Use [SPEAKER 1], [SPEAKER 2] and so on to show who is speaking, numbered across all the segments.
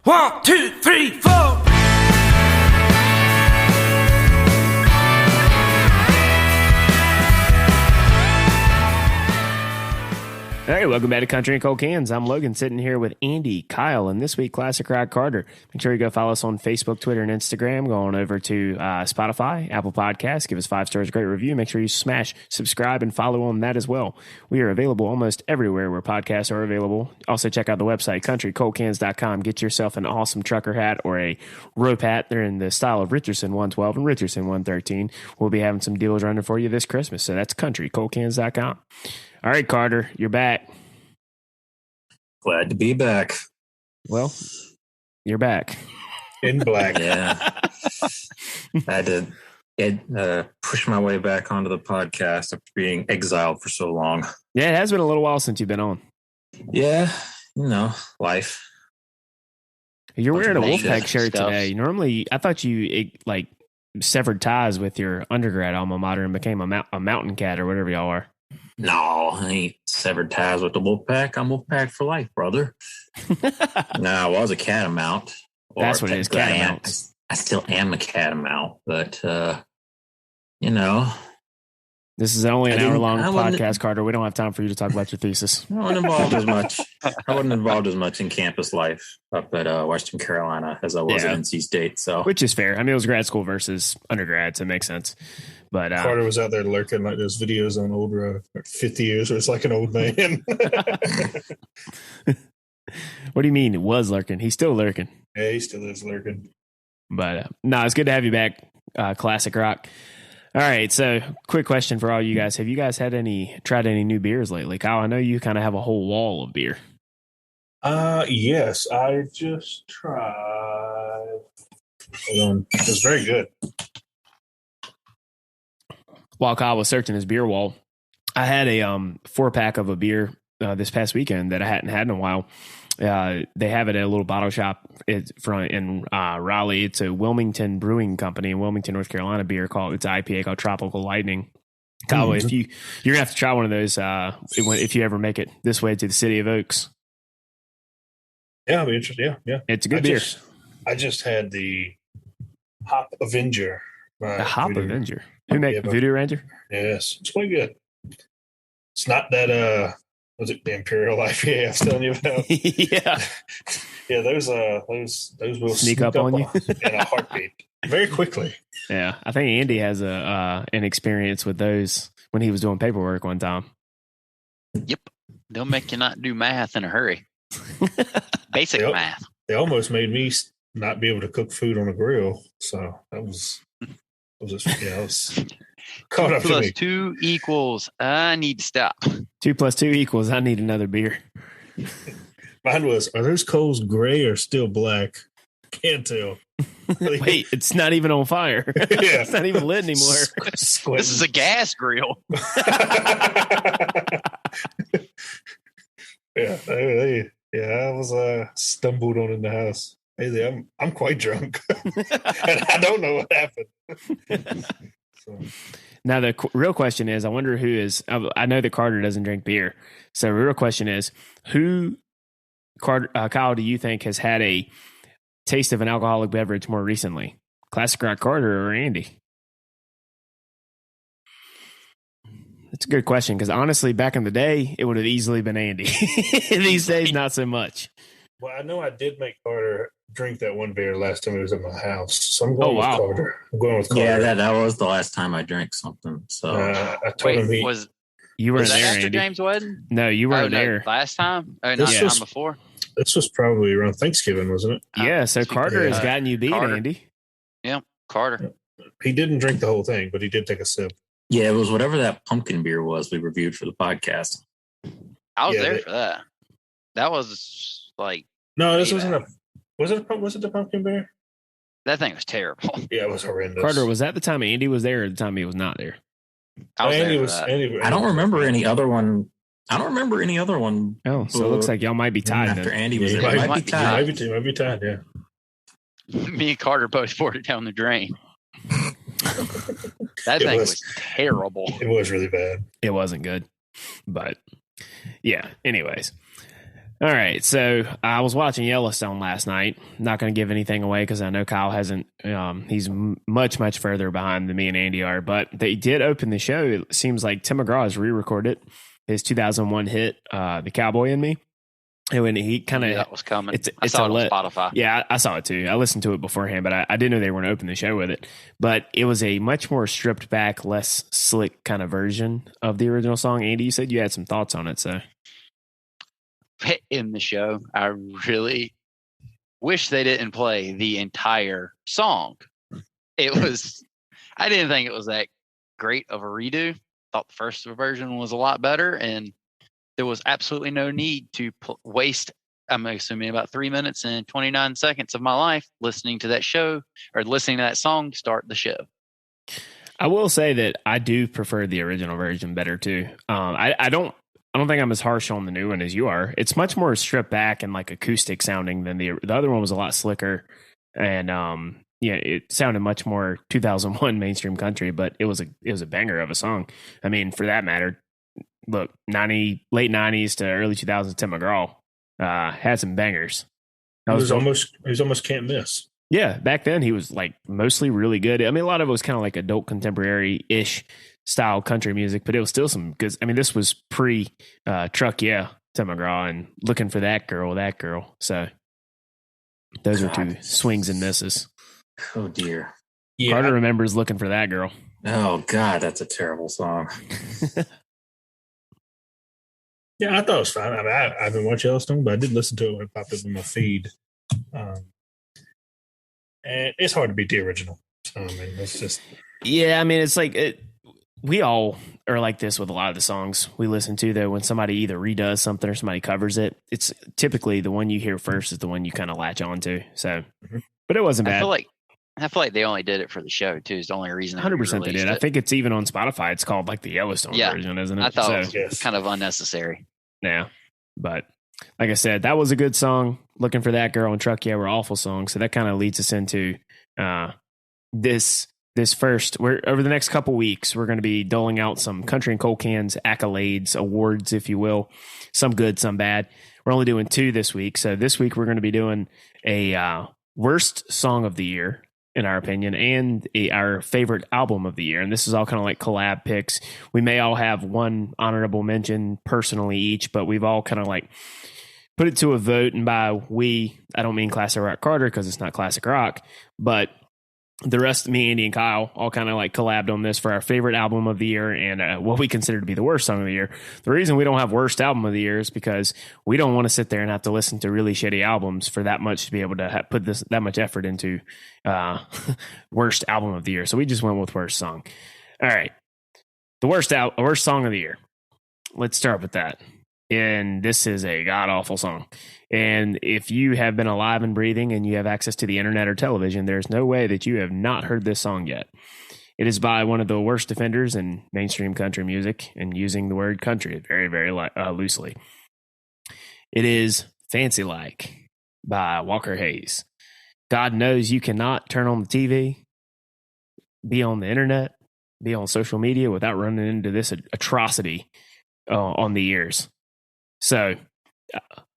[SPEAKER 1] 1, 2, 3, 4.
[SPEAKER 2] All right, welcome back to Country and Cold Cans. I'm Logan, sitting here with Andy, Kyle, and this week, Classic Rock Carter. Make sure you go follow us on Facebook, Twitter, and Instagram. Go on over to Spotify, Apple Podcasts. Give us 5 stars, great review. Make sure you smash subscribe and follow on that as well. We are available almost everywhere where podcasts are available. Also, check out the website, countrycoldcans.com. Get yourself an awesome trucker hat or a rope hat. They're in the style of Richardson 112 and Richardson 113. We'll be having some deals running for you this Christmas. So that's countrycoldcans.com. All right, Carter, you're back.
[SPEAKER 3] Glad to be back.
[SPEAKER 2] Well, you're back.
[SPEAKER 4] In black.
[SPEAKER 3] Yeah. I had to push my way back onto the podcast after being exiled for so long.
[SPEAKER 2] Yeah, it has been a little while since you've been on.
[SPEAKER 3] Yeah, life.
[SPEAKER 2] You're wearing a
[SPEAKER 3] Bunch of
[SPEAKER 2] Wolfpack shirt
[SPEAKER 3] stuff.
[SPEAKER 2] today. Normally, I thought you severed ties with your undergrad alma mater and became a mountain cat or whatever y'all are.
[SPEAKER 3] No, I ain't severed ties with the Wolfpack. I'm Wolfpack for life, brother. No, I was a catamount.
[SPEAKER 2] That's what it is, catamounts.
[SPEAKER 3] I still am a catamount, but
[SPEAKER 2] This is only an
[SPEAKER 3] I
[SPEAKER 2] hour-long
[SPEAKER 3] wasn't-
[SPEAKER 2] podcast, Carter. We don't have time for you to talk about your thesis.
[SPEAKER 3] I wasn't involved as much. I wasn't involved as much in campus life up at Western Carolina as I was
[SPEAKER 2] Yeah.
[SPEAKER 3] at NC State. So
[SPEAKER 2] Which is fair. I mean, it was grad school versus undergrad, so it makes sense. But
[SPEAKER 4] Carter was out there lurking like those videos on old 50 years where it's like an old man.
[SPEAKER 2] what do you mean it was lurking? He's still lurking.
[SPEAKER 4] Yeah, he still is lurking.
[SPEAKER 2] But no, it's good to have you back, Classic Rock. All right, so quick question for all you guys. Have you guys tried any new beers lately? Kyle, I know you kind of have a whole wall of beer.
[SPEAKER 4] Yes, I just tried. Hold on. It was very good.
[SPEAKER 2] While Kyle was searching his beer wall, I had a 4-pack of a beer this past weekend that I hadn't had in a while. They have it at a little bottle shop in Raleigh. It's a Wilmington Brewing Company in Wilmington, North Carolina beer it's an IPA called Tropical Lightning. Kyle, if you're gonna have to try one of those if you ever make it this way to the city of Oaks.
[SPEAKER 4] Yeah, I'll be interested. Yeah.
[SPEAKER 2] It's a good beer.
[SPEAKER 4] I just had the Hop Avenger.
[SPEAKER 2] The Hop
[SPEAKER 4] Voodoo.
[SPEAKER 2] Avenger. Who make
[SPEAKER 4] but-
[SPEAKER 2] Voodoo Ranger?
[SPEAKER 4] Yes, it's quite good. It's not that was it the Imperial IPA I was telling you about?
[SPEAKER 2] Yeah.
[SPEAKER 4] Yeah, those will
[SPEAKER 2] Sneak up on you?
[SPEAKER 4] in a heartbeat very quickly.
[SPEAKER 2] Yeah. I think Andy has an experience with those when he was doing paperwork one time.
[SPEAKER 5] Yep. They'll make you not do math in a hurry. Basic
[SPEAKER 4] Yep.
[SPEAKER 5] math.
[SPEAKER 4] They almost made me not be able to cook food on a grill. So that was caught up to
[SPEAKER 5] Plus
[SPEAKER 4] me.
[SPEAKER 5] 2 equals I need to stop.
[SPEAKER 2] 2 + 2 = I need another beer.
[SPEAKER 4] Mine was, are those coals gray or still black? Can't tell.
[SPEAKER 2] Wait, it's not even on fire.
[SPEAKER 4] Yeah.
[SPEAKER 2] It's not even lit anymore.
[SPEAKER 5] This is a gas grill.
[SPEAKER 4] I was stumbled on in the house. Hey, I'm quite drunk, and I don't know what happened. So,
[SPEAKER 2] Now, the real question is, I wonder who is, I know that Carter doesn't drink beer. So the real question is, Kyle, do you think has had a taste of an alcoholic beverage more recently? Classic Rock Carter or Andy? That's a good question, because honestly, back in the day, it would have easily been Andy. These days, not so much.
[SPEAKER 4] well, I know I did make Carter drink that one beer last time he was at my house, so I'm going with
[SPEAKER 2] wow.
[SPEAKER 4] Carter. I'm going with Carter.
[SPEAKER 3] yeah, that was the last time I drank something. So
[SPEAKER 4] I told him
[SPEAKER 5] Wait,
[SPEAKER 4] he.
[SPEAKER 5] was
[SPEAKER 2] You weren't
[SPEAKER 5] that
[SPEAKER 2] there,
[SPEAKER 5] after
[SPEAKER 2] Andy.
[SPEAKER 5] James wedding?
[SPEAKER 2] No, you weren't
[SPEAKER 5] no,
[SPEAKER 2] there.
[SPEAKER 5] last time? Oh, not
[SPEAKER 4] This
[SPEAKER 5] the
[SPEAKER 4] was-
[SPEAKER 5] time before?
[SPEAKER 4] This was probably around Thanksgiving, wasn't it?
[SPEAKER 2] Yeah, so Carter has
[SPEAKER 5] uh,
[SPEAKER 2] gotten you beat,
[SPEAKER 5] Carter.
[SPEAKER 2] Andy.
[SPEAKER 5] Carter.
[SPEAKER 4] He didn't drink the whole thing, but he did take a sip.
[SPEAKER 3] yeah, it was whatever that pumpkin beer was we reviewed for the podcast.
[SPEAKER 5] I was
[SPEAKER 4] Yeah,
[SPEAKER 5] there
[SPEAKER 4] they-
[SPEAKER 5] for that. That was like,
[SPEAKER 4] No, this
[SPEAKER 5] Way
[SPEAKER 4] wasn't
[SPEAKER 5] back.
[SPEAKER 4] Was it the pumpkin beer?
[SPEAKER 5] that thing was terrible.
[SPEAKER 4] Yeah, it was horrendous.
[SPEAKER 2] Carter, was that the time Andy was there or the time he was not there?
[SPEAKER 5] I was
[SPEAKER 4] Andy
[SPEAKER 5] there
[SPEAKER 4] was.
[SPEAKER 5] for that.
[SPEAKER 4] Andy,
[SPEAKER 3] I don't remember any other one. I don't remember any other one
[SPEAKER 2] Oh, so it looks like y'all might be tied.
[SPEAKER 3] after
[SPEAKER 2] Then.
[SPEAKER 3] Andy
[SPEAKER 4] Yeah,
[SPEAKER 3] was
[SPEAKER 4] he
[SPEAKER 3] there. It
[SPEAKER 4] might
[SPEAKER 3] might
[SPEAKER 5] be
[SPEAKER 3] be
[SPEAKER 5] tied.
[SPEAKER 3] tied.
[SPEAKER 4] Might be tied. Yeah.
[SPEAKER 5] Me and Carter both poured it down the drain. That
[SPEAKER 4] It
[SPEAKER 5] thing
[SPEAKER 4] was-
[SPEAKER 5] was terrible.
[SPEAKER 4] It was really bad.
[SPEAKER 2] It wasn't good. But yeah, anyways. All right, so I was watching Yellowstone last night. Not going to give anything away because I know Kyle hasn't. He's much further behind than me and Andy are. But they did open the show. It seems like Tim McGraw has re-recorded his 2001 hit, "The Cowboy in Me." And when he kind of
[SPEAKER 5] that was coming.
[SPEAKER 2] it's
[SPEAKER 5] I saw it
[SPEAKER 2] lit.
[SPEAKER 5] on Spotify.
[SPEAKER 2] Yeah, I saw it too. I listened to it beforehand, but I didn't know they were going to open the show with it. But it was a much more stripped back, less slick kind of version of the original song. Andy, you said you had some thoughts on it, so.
[SPEAKER 5] In the show, I really wish they didn't play the entire song. It was, I didn't think it was that great of a redo. Thought the first version was a lot better, and there was absolutely no need to waste, I'm assuming, about 3 minutes and 29 seconds of my life listening to that show or listening to that song to start the show.
[SPEAKER 2] I will say that I do prefer the original version better too. I don't think I'm as harsh on the new one as you are. It's much more stripped back and like acoustic sounding than the other one was a lot slicker, and it sounded much more 2001 mainstream country. But it was a banger of a song. I mean, for that matter, look, late 90s to early 2000s, Tim McGraw had some bangers.
[SPEAKER 4] He was almost can't miss.
[SPEAKER 2] Yeah, back then he was like mostly really good. I mean, a lot of it was kind of like adult contemporary-ish style country music, but it was still some good. I mean, this was pre Truck Yeah, Tim McGraw, and Looking for That Girl. So those are two swings and misses.
[SPEAKER 3] Oh dear.
[SPEAKER 4] Yeah.
[SPEAKER 2] Carter remembers Looking for That Girl.
[SPEAKER 3] Oh God, that's a terrible song.
[SPEAKER 4] Yeah, I thought it was fine. I mean, I haven't watched Yellowstone, but I did listen to it when it popped up in my feed. And it's hard to beat the original. So, I mean, it's just.
[SPEAKER 2] Yeah, I mean, it's like we all are like this with a lot of the songs we listen to, though. When somebody either redoes something or somebody covers it, it's typically the one you hear first is the one you kind of latch on to. So, but it wasn't bad.
[SPEAKER 5] I feel like they only did it for the show too. Is the only reason.
[SPEAKER 2] 100% they did. I think it's even on Spotify. It's called like the Yellowstone version, isn't it?
[SPEAKER 5] I thought it was kind of unnecessary.
[SPEAKER 2] Yeah, but like I said, that was a good song. Looking for That Girl and Truck Yeah were awful songs. So that kind of leads us into this first. We're over the next couple weeks, we're going to be doling out some Country and Cold Cans accolades, awards, if you will. Some good, some bad. We're only doing 2 this week. So this week we're going to be doing a worst song of the year, in our opinion, and our favorite album of the year. And this is all kind of like collab picks. We may all have one honorable mention personally each, but we've all kind of like put it to a vote. And by we, I don't mean Classic Rock Carter because it's not classic rock, but the rest of me, Andy, and Kyle all kind of like collabed on this for our favorite album of the year and what we consider to be the worst song of the year. The reason we don't have worst album of the year is because we don't want to sit there and have to listen to really shitty albums for that much to be able to put that much effort into worst album of the year. So we just went with worst song. All right. The worst song of the year. Let's start with that. And this is a god-awful song. And if you have been alive and breathing and you have access to the internet or television, there's no way that you have not heard this song yet. It is by one of the worst defenders in mainstream country music and using the word country very, very loosely. It is Fancy Like by Walker Hayes. God knows you cannot turn on the TV, be on the internet, be on social media without running into this atrocity on the ears. So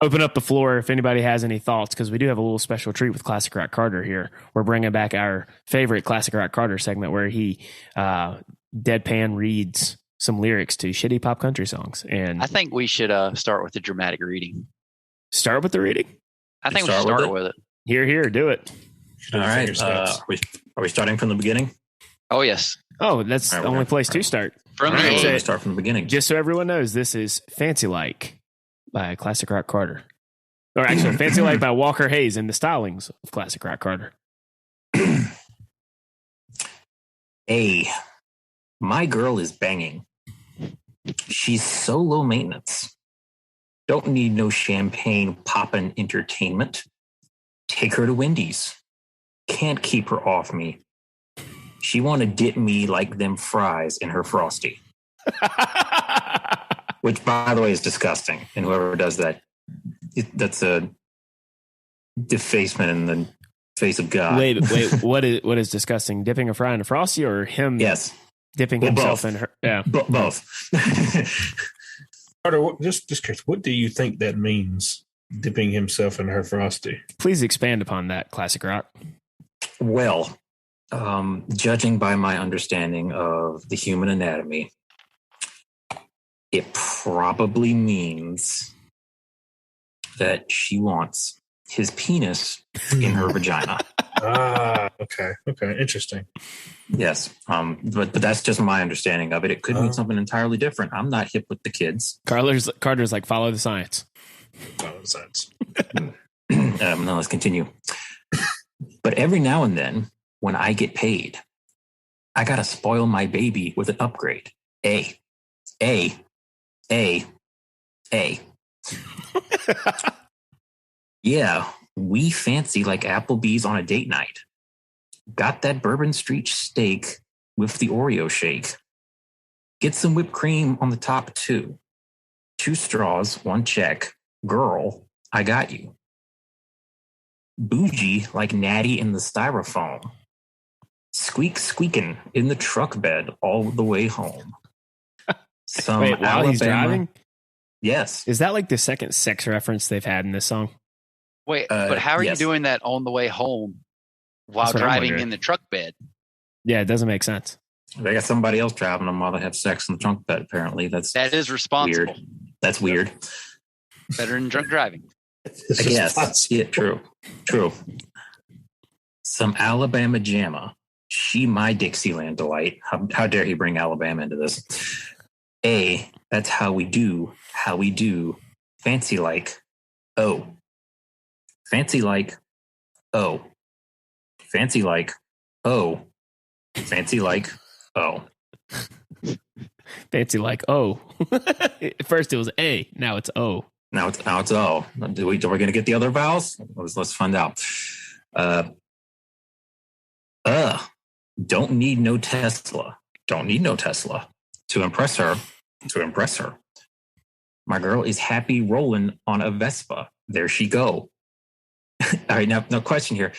[SPEAKER 2] open up the floor if anybody has any thoughts, because we do have a little special treat with Classic Rock Carter here. We're bringing back our favorite Classic Rock Carter segment where he deadpan reads some lyrics to shitty pop country songs. And
[SPEAKER 5] I think we should start with the dramatic reading.
[SPEAKER 2] Start with the reading?
[SPEAKER 5] I think we should start with it.
[SPEAKER 2] Here, do it.
[SPEAKER 3] All right. Are we starting from the beginning?
[SPEAKER 5] Oh, yes.
[SPEAKER 2] Oh, that's the only place to start.
[SPEAKER 5] From the
[SPEAKER 3] Right,
[SPEAKER 5] A.
[SPEAKER 3] we start from the beginning.
[SPEAKER 2] Just so everyone knows, this is Fancy Like by Classic Rock Carter. Or actually, Fancy Like by Walker Hayes in the stylings of Classic Rock Carter.
[SPEAKER 3] A. My girl is banging. She's so low maintenance. Don't need no champagne poppin' entertainment. Take her to Wendy's. Can't keep her off me. She want to dip me like them fries in her Frosty. Which, by the way, is disgusting. And whoever does that, that's a defacement in the face of God.
[SPEAKER 2] Wait, what is disgusting? Dipping a fry in a Frosty or him
[SPEAKER 3] Yes.
[SPEAKER 2] dipping himself in her? Yeah.
[SPEAKER 3] Both.
[SPEAKER 4] Carter, just curious, what do you think that means? dipping himself in her Frosty.
[SPEAKER 2] Please expand upon that, Classic Rock.
[SPEAKER 3] Well, judging by my understanding of the human anatomy, it probably means that she wants his penis in her vagina.
[SPEAKER 4] Okay. Interesting.
[SPEAKER 3] Yes. But that's just my understanding of it. It could mean something entirely different. I'm not hip with the kids.
[SPEAKER 2] Carter's like, follow the science.
[SPEAKER 4] Follow the science.
[SPEAKER 3] No, let's continue. But every now and then, when I get paid, I gotta spoil my baby with an upgrade. A. Yeah, we fancy like Applebee's on a date night. Got that Bourbon Street steak with the Oreo shake. Get some whipped cream on the top too. 2 straws, 1 check. Girl, I got you. Bougie like Natty in the styrofoam. Squeaking in the truck bed all the way home. Some
[SPEAKER 2] Wait, while he's driving?
[SPEAKER 3] Yes.
[SPEAKER 2] Is that like the second sex reference they've had in this song?
[SPEAKER 5] Wait, but how are
[SPEAKER 3] yes.
[SPEAKER 5] you doing that on the way home while
[SPEAKER 2] That's what I'm
[SPEAKER 5] driving
[SPEAKER 2] wondering.
[SPEAKER 5] in the truck bed?
[SPEAKER 2] Yeah, it doesn't make sense.
[SPEAKER 3] They got somebody else driving them while they have sex in the trunk bed, apparently.
[SPEAKER 5] That is responsible.
[SPEAKER 3] weird. That's weird.
[SPEAKER 5] Better than drunk driving.
[SPEAKER 4] It's
[SPEAKER 3] I
[SPEAKER 4] just
[SPEAKER 3] guess.
[SPEAKER 4] possible.
[SPEAKER 3] Yeah, true. Some Alabama jamma. She my Dixieland delight. How dare he bring Alabama into this? A, that's how we do. Fancy like, oh. Fancy like, oh. Fancy like, oh. Fancy like, oh.
[SPEAKER 2] Fancy like, oh. At first it was A, now it's O.
[SPEAKER 3] Now it's oh. Are we going to get the other vowels? Let's find out. Don't need no Tesla. To impress her. My girl is happy rolling on a Vespa. There she go. All right, now question here.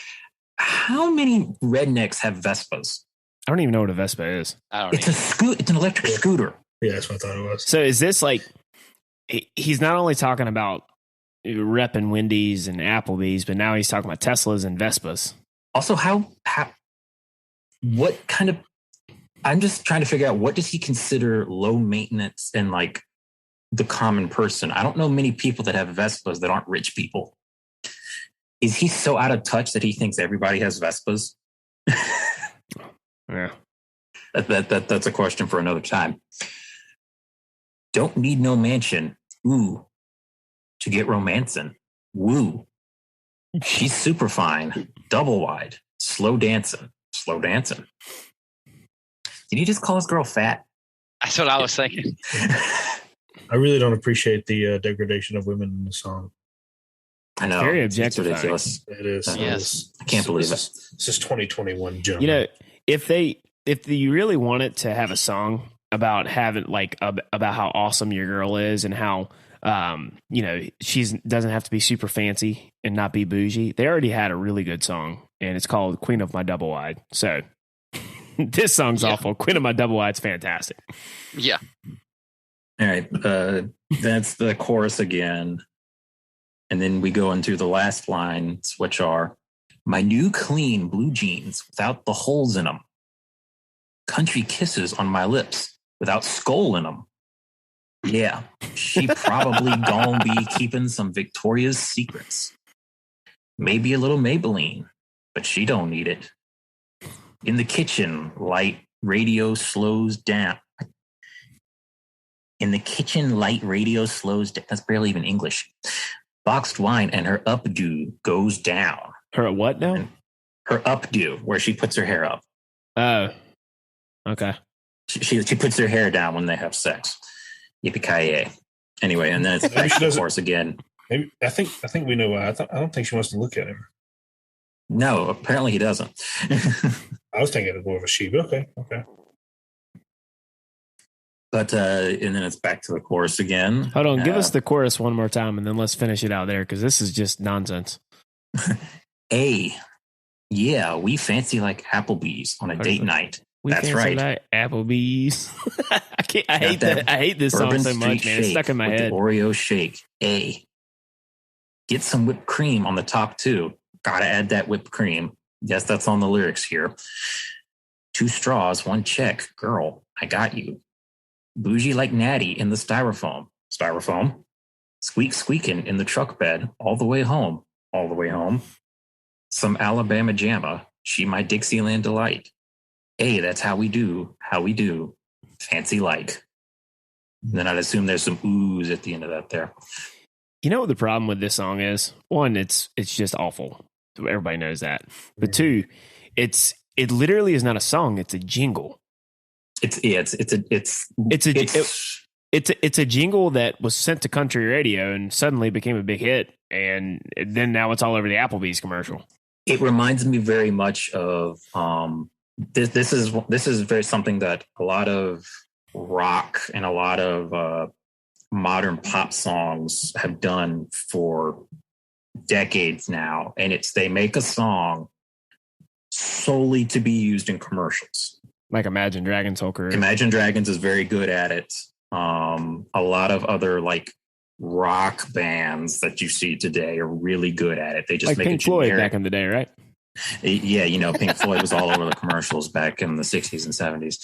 [SPEAKER 3] How many rednecks have Vespas?
[SPEAKER 2] I don't even know what a Vespa is.
[SPEAKER 5] I don't
[SPEAKER 3] It's
[SPEAKER 5] know.
[SPEAKER 3] it's an electric scooter.
[SPEAKER 4] Yeah, that's what I thought it was.
[SPEAKER 2] So is this like, he's not only talking about repping Wendy's and Applebee's, but now he's talking about Teslas and Vespas.
[SPEAKER 3] Also, what kind of, I'm just trying to figure out, what does he consider low maintenance and like the common person? I don't know many people that have Vespas that aren't rich people. Is he so out of touch that he thinks everybody has Vespas?
[SPEAKER 2] Yeah.
[SPEAKER 3] That's a question for another time. Don't need no mansion. Ooh. To get romancing. Woo. She's super fine. Double wide. Slow dancing. Did he just call this girl fat?
[SPEAKER 5] That's what I was thinking.
[SPEAKER 4] I really don't appreciate the degradation of women in the song.
[SPEAKER 3] I know.
[SPEAKER 2] Very
[SPEAKER 3] It's
[SPEAKER 2] objectifying.
[SPEAKER 3] ridiculous.
[SPEAKER 4] It is.
[SPEAKER 5] Yes.
[SPEAKER 3] I can't believe it.
[SPEAKER 4] This is 2021, gentlemen.
[SPEAKER 2] You know, if you really wanted to have a song about having like about how awesome your girl is and how she's doesn't have to be super fancy and not be bougie, they already had a really good song, and it's called Queen of My Double Wide. So this song's awful. Queen of My Double Wide's fantastic.
[SPEAKER 5] Yeah.
[SPEAKER 3] All right. That's the chorus again. And then we go into the last lines, which are, my new clean blue jeans without the holes in them. Country kisses on my lips without skull in them. Yeah, she probably gonna be keeping some Victoria's Secrets. Maybe a little Maybelline, but she don't need it. In the kitchen, light radio slows down. That's barely even English. Boxed wine and her updo goes down.
[SPEAKER 2] Her what now?
[SPEAKER 3] Her updo, where she puts her hair up.
[SPEAKER 2] Oh, okay.
[SPEAKER 3] She puts her hair down when they have sex. Yippee-ki-yay. Anyway, and then it's back to the course again.
[SPEAKER 4] Maybe I think we know why. I don't think she wants to look at him.
[SPEAKER 3] No, apparently he doesn't.
[SPEAKER 4] I was thinking it was more of a she, but okay.
[SPEAKER 3] But and then it's back to the chorus again.
[SPEAKER 2] Hold on, give us the chorus one more time, and then let's finish it out there, because this is just nonsense.
[SPEAKER 3] Yeah, we fancy like Applebee's on a date night.
[SPEAKER 2] We
[SPEAKER 3] That's
[SPEAKER 2] fancy
[SPEAKER 3] right.
[SPEAKER 2] like Applebee's. I hate
[SPEAKER 3] that
[SPEAKER 2] this song
[SPEAKER 3] Bourbon
[SPEAKER 2] so much,
[SPEAKER 3] Street
[SPEAKER 2] man. It's
[SPEAKER 3] shake
[SPEAKER 2] stuck in my
[SPEAKER 3] with
[SPEAKER 2] head.
[SPEAKER 3] the Oreo shake. Get some whipped cream on the top too. Gotta add that whipped cream. Yes, that's on the lyrics here. 2 straws, 1 check. Girl, I got you. Bougie like Natty in the styrofoam. Styrofoam. Squeak squeaking in the truck bed all the way home. All the way home. Some Alabama jamma. She my Dixieland delight. Hey, that's how we do. How we do. Fancy like. And then I'd assume there's some oohs at the end of that there.
[SPEAKER 2] You know what the problem with this song is? One, it's just awful. Everybody knows that. But 2, it literally is not a song. It's a jingle. It's a jingle that was sent to country radio and suddenly became a big hit. And then now it's all over the Applebee's commercial.
[SPEAKER 3] It reminds me very much of this is very something that a lot of rock and a lot of modern pop songs have done for decades now, and they make a song solely to be used in commercials.
[SPEAKER 2] Like Imagine Dragons whole career.
[SPEAKER 3] Imagine Dragons is very good at it. A lot of other like rock bands that you see today are really good at it. They just
[SPEAKER 2] like
[SPEAKER 3] make
[SPEAKER 2] Pink
[SPEAKER 3] it
[SPEAKER 2] Floyd
[SPEAKER 3] generic.
[SPEAKER 2] back in the day, right?
[SPEAKER 3] Yeah, Pink Floyd was all over the commercials back in the 60s and 70s.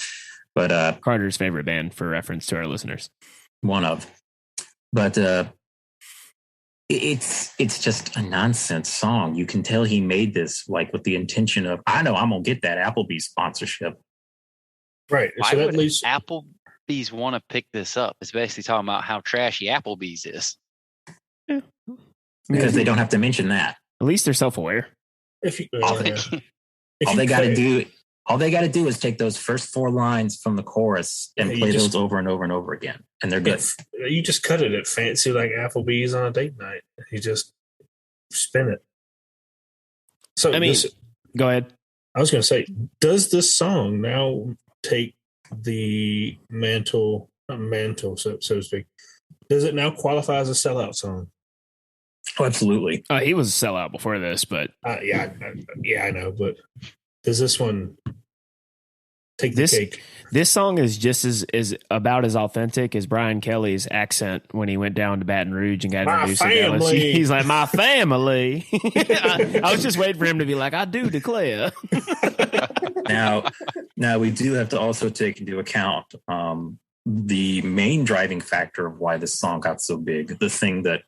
[SPEAKER 3] But
[SPEAKER 2] Carter's favorite band, for reference to our listeners.
[SPEAKER 3] One of. But it's just a nonsense song. You can tell he made this like with the intention of, I know I'm gonna get that Applebee's sponsorship.
[SPEAKER 4] Right.
[SPEAKER 5] Why
[SPEAKER 4] So that
[SPEAKER 5] would
[SPEAKER 4] leaves
[SPEAKER 5] Applebee's want to pick this up? It's basically talking about how trashy Applebee's is.
[SPEAKER 3] Because they don't have to mention that.
[SPEAKER 2] At least they're self-aware.
[SPEAKER 4] if you,
[SPEAKER 3] All they,
[SPEAKER 4] if
[SPEAKER 3] all
[SPEAKER 4] you
[SPEAKER 3] they got to
[SPEAKER 4] play-
[SPEAKER 3] do. All they got to do is take those first 4 lines from the chorus and
[SPEAKER 4] Yeah, you
[SPEAKER 3] play
[SPEAKER 4] just-
[SPEAKER 3] those over and over and over again, and they're good.
[SPEAKER 4] You just cut it at fancy like Applebee's on a date night. You just spin it. So
[SPEAKER 2] I mean, go ahead.
[SPEAKER 4] I was going to say, does this song now take the mantle, so to speak? Does it now qualify as a sellout song?
[SPEAKER 3] Oh, absolutely.
[SPEAKER 2] He was a sellout before this, but
[SPEAKER 4] Yeah, I know, but does this one take the cake?
[SPEAKER 2] This song is just is about as authentic as Brian Kelly's accent when he went down to Baton Rouge and got
[SPEAKER 4] My
[SPEAKER 2] introduced to
[SPEAKER 4] family.
[SPEAKER 2] LSU. He's like, my family. I was just waiting for him to be like, I do declare.
[SPEAKER 3] Now we do have to also take into account the main driving factor of why this song got so big. The thing that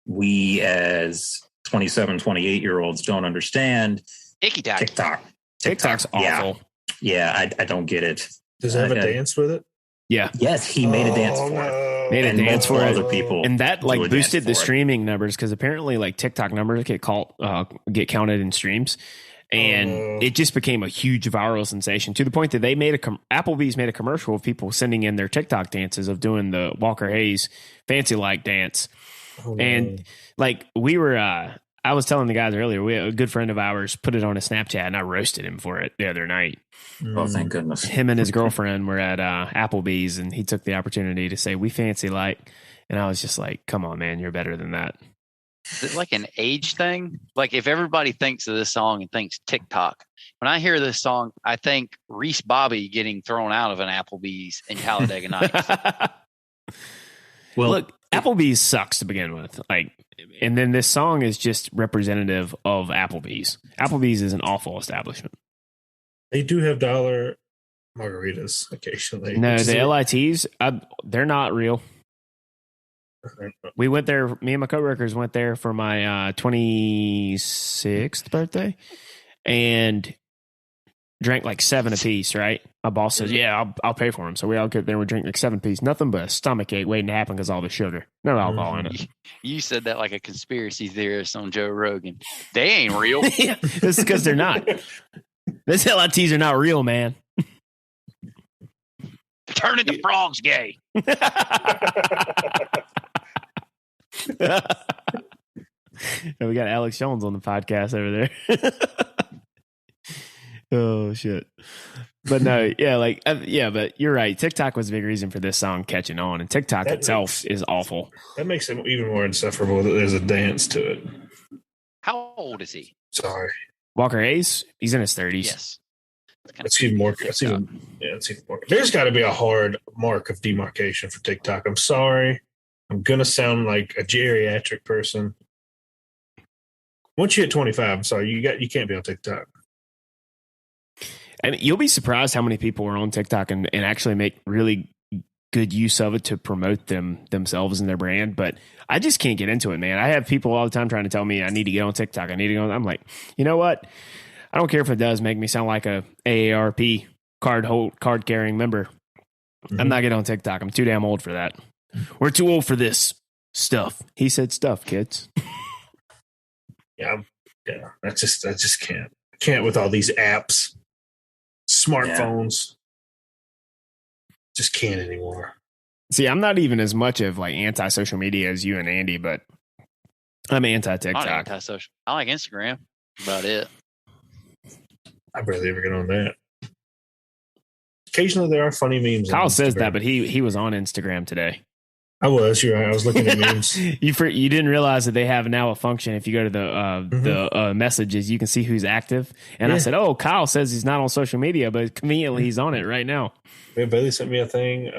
[SPEAKER 3] we as 27, 28-year-olds don't understand.
[SPEAKER 5] TikTok.
[SPEAKER 3] TikTok's
[SPEAKER 2] awful.
[SPEAKER 3] Yeah, I don't get it.
[SPEAKER 4] Does it have a dance with it?
[SPEAKER 2] Yeah.
[SPEAKER 3] Yes, he made a dance for it.
[SPEAKER 2] Made a
[SPEAKER 3] And
[SPEAKER 2] dance for
[SPEAKER 3] multiple
[SPEAKER 2] it.
[SPEAKER 3] other people
[SPEAKER 2] And that
[SPEAKER 3] do a
[SPEAKER 2] like
[SPEAKER 3] dance
[SPEAKER 2] boosted the
[SPEAKER 3] for it.
[SPEAKER 2] streaming numbers because apparently like TikTok numbers get counted in streams. And it just became a huge viral sensation to the point that they made Applebee's made a commercial of people sending in their TikTok dances of doing the Walker Hayes fancy like dance. And like we were, I was telling the guys earlier, a good friend of ours put it on a Snapchat and I roasted him for it the other night.
[SPEAKER 3] Oh, thank goodness.
[SPEAKER 2] Him and his girlfriend were at Applebee's and he took the opportunity to say, we fancy like, and I was just like, come on, man, you're better than that.
[SPEAKER 5] Is it like an age thing? Like if everybody thinks of this song and thinks TikTok, when I hear this song, I think Reese Bobby getting thrown out of an Applebee's in Talladega Nights.
[SPEAKER 3] Well,
[SPEAKER 2] Look, Applebee's sucks to begin with. Like, and then this song is just representative of Applebee's. Applebee's is an awful establishment.
[SPEAKER 4] They do have dollar margaritas occasionally.
[SPEAKER 2] No,
[SPEAKER 4] which is
[SPEAKER 2] the
[SPEAKER 4] a-
[SPEAKER 2] LITs, they're not real. We went there. Me and my coworkers went there for my 26th birthday, and drank like 7 apiece. Right? My boss says, "Yeah, I'll pay for them." So we all get there. We drink like 7 apiece. Nothing but a stomach ache waiting to happen because all the sugar, no alcohol in it.
[SPEAKER 5] You said that like a conspiracy theorist on Joe Rogan. They ain't real.
[SPEAKER 2] Yeah, this is because they're not. These LITs are not real, man.
[SPEAKER 5] Turning the frogs gay.
[SPEAKER 2] We got Alex Jones on the podcast over there. Oh shit! But no, yeah, but you're right. TikTok was a big reason for this song catching on, and TikTok
[SPEAKER 4] That
[SPEAKER 2] itself is awful.
[SPEAKER 4] That makes it even more insufferable that there's a dance to it.
[SPEAKER 5] How old is he?
[SPEAKER 4] Sorry.
[SPEAKER 2] Walker Hayes, he's in his 30s.
[SPEAKER 5] Yes.
[SPEAKER 4] It's even more. It's even more. There's got to be a hard mark of demarcation for TikTok. I'm sorry. I'm gonna sound like a geriatric person, Once you hit 25, I'm sorry, you can't be on TikTok.
[SPEAKER 2] And you'll be surprised how many people are on TikTok and actually make really good use of it to promote themselves and their brand. But I just can't get into it, man. I have people all the time trying to tell me I need to get on TikTok. I need to go. I'm like, you know what? I don't care if it does make me sound like a AARP card carrying member. Mm-hmm. I'm not getting on TikTok. I'm too damn old for that. We're too old for this stuff. He said stuff, kids.
[SPEAKER 4] Yeah. I just can't. I can't with all these apps, smartphones. Just can't anymore.
[SPEAKER 2] See, I'm not even as much of like anti-social media as you and Andy, but I'm anti-TikTok.
[SPEAKER 5] Anti-social. I like Instagram. About it.
[SPEAKER 4] I barely ever get on that. Occasionally there are funny memes.
[SPEAKER 2] Kyle says that, but he was on Instagram today.
[SPEAKER 4] You're right. I was looking at memes.
[SPEAKER 2] You didn't realize that they have now a function. If you go to the messages, you can see who's active. And I said, "Oh, Kyle says he's not on social media, but conveniently he's on it right now."
[SPEAKER 4] Yeah, Bailey sent me a thing,